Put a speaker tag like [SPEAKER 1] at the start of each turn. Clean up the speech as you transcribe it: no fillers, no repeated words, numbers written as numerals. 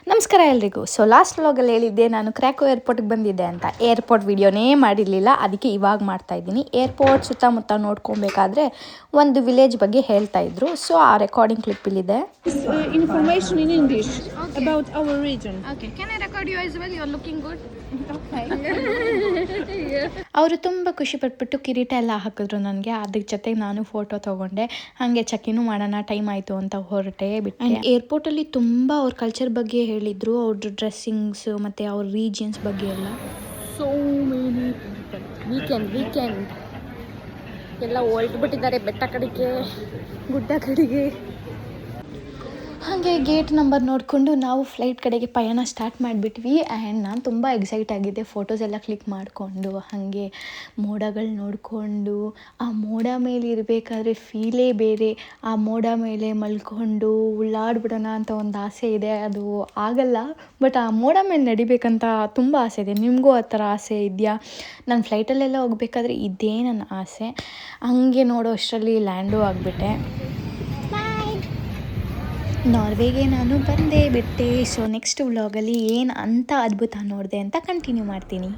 [SPEAKER 1] ನಮಸ್ಕಾರ ಎಲ್ರಿಗೂ. ಲಾಸ್ಟ್ ವ್ಲಾಗಲ್ಲಿ ಹೇಳಿದ್ದೆ ನಾನು ಕ್ರ್ಯಾಕೋ ಏರ್ಪೋರ್ಟ್ಗೆ ಬಂದಿದ್ದೆ ಅಂತ. ಏರ್ಪೋರ್ಟ್ ವಿಡಿಯೋನೇ ಮಾಡಿರಲಿಲ್ಲ, ಅದಕ್ಕೆ ಇವಾಗ ಮಾಡ್ತಾ ಇದ್ದೀನಿ. ಏರ್ಪೋರ್ಟ್ ಸುತ್ತಮುತ್ತ ನೋಡ್ಕೊಬೇಕಾದ್ರೆ ಒಂದು ವಿಲೇಜ್ ಬಗ್ಗೆ ಹೇಳ್ತಾ ಇದ್ರು. ಆ ರೆಕಾರ್ಡಿಂಗ್ ಕ್ಲಿಪ್ ಇಲ್ಲಿದೆ.
[SPEAKER 2] Information in English about our region.
[SPEAKER 1] Okay, can I record you as well? You are looking good.
[SPEAKER 2] Okay.
[SPEAKER 1] ಅವರು ತುಂಬ ಖುಷಿ ಪಟ್ಬಿಟ್ಟು ಕಿರೀಟ ಎಲ್ಲ ಹಾಕಿದ್ರು ನನಗೆ. ಅದ್ರ ಜೊತೆಗೆ ನಾನು ಫೋಟೋ ತೊಗೊಂಡೆ. ಹಾಗೆ ಚೆಕ್ಕಿನೂ ಮಾಡೋಣ, ಟೈಮ್ ಆಯಿತು ಅಂತ ಹೊರಟೆ ಬಿಟ್ಟೆ. ಏರ್ಪೋರ್ಟಲ್ಲಿ ತುಂಬ ಅವ್ರ ಕಲ್ಚರ್ ಬಗ್ಗೆ ಹೇಳಿದರು, ಅವ್ರದ್ದು ಡ್ರೆಸ್ಸಿಂಗ್ಸ್ ಮತ್ತು ಅವ್ರ ರೀಜಿಯನ್ಸ್ ಬಗ್ಗೆ ಎಲ್ಲ.
[SPEAKER 2] So many people. Weekend. ಎಲ್ಲ ಹೊರಟುಬಿಟ್ಟಿದ್ದಾರೆ ಬೆಟ್ಟ ಕಡೆಗೆ, ಗುಡ್ಡ ಕಡೆಗೆ.
[SPEAKER 1] ಹಾಗೆ ಗೇಟ್ ನಂಬರ್ ನೋಡಿಕೊಂಡು ನಾವು ಫ್ಲೈಟ್ ಕಡೆಗೆ ಪಯಣ ಸ್ಟಾರ್ಟ್ ಮಾಡಿಬಿಟ್ವಿ. ಆ್ಯಂಡ್ ನಾನು ತುಂಬ ಎಕ್ಸೈಟ್ ಆಗಿದ್ದೆ, ಫೋಟೋಸ್ ಎಲ್ಲ ಕ್ಲಿಕ್ ಮಾಡಿಕೊಂಡು ಹಾಗೆ ಮೋಡಗಳು ನೋಡಿಕೊಂಡು. ಆ ಮೋಡ ಮೇಲೆ ಇರಬೇಕಾದ್ರೆ ಫೀಲೇ ಬೇರೆ. ಆ ಮೋಡ ಮೇಲೆ ಮಲ್ಕೊಂಡು ಉಳ್ಳಾಡ್ಬಿಡೋಣ ಅಂತ ಒಂದು ಆಸೆ ಇದೆ. ಅದು ಆಗಲ್ಲ, ಬಟ್ ಆ ಮೋಡ ಮೇಲೆ ನಡಿಬೇಕಂತ ತುಂಬ ಆಸೆ ಇದೆ. ನಿಮಗೂ ಆ ಥರ ಆಸೆ ಇದೆಯಾ? ನಾನು ಫ್ಲೈಟಲ್ಲೆಲ್ಲ ಹೋಗ್ಬೇಕಾದ್ರೆ ಇದೇ ನನ್ನ ಆಸೆ. ಹಾಗೆ ನೋಡೋ ಅಷ್ಟರಲ್ಲಿ ಲ್ಯಾಂಡು ಆಗಿಬಿಟ್ಟೆ. ನಾರ್ವೆಗೆ ನಾನು ಬಂದೇ ಬಿಟ್ಟೆ. ನೆಕ್ಸ್ಟ್ ವ್ಲಾಗಲ್ಲಿ ಏನು ಅಂತ ಅದ್ಭುತ ನೋಡಿದೆ ಅಂತ ಕಂಟಿನ್ಯೂ ಮಾಡ್ತೀನಿ.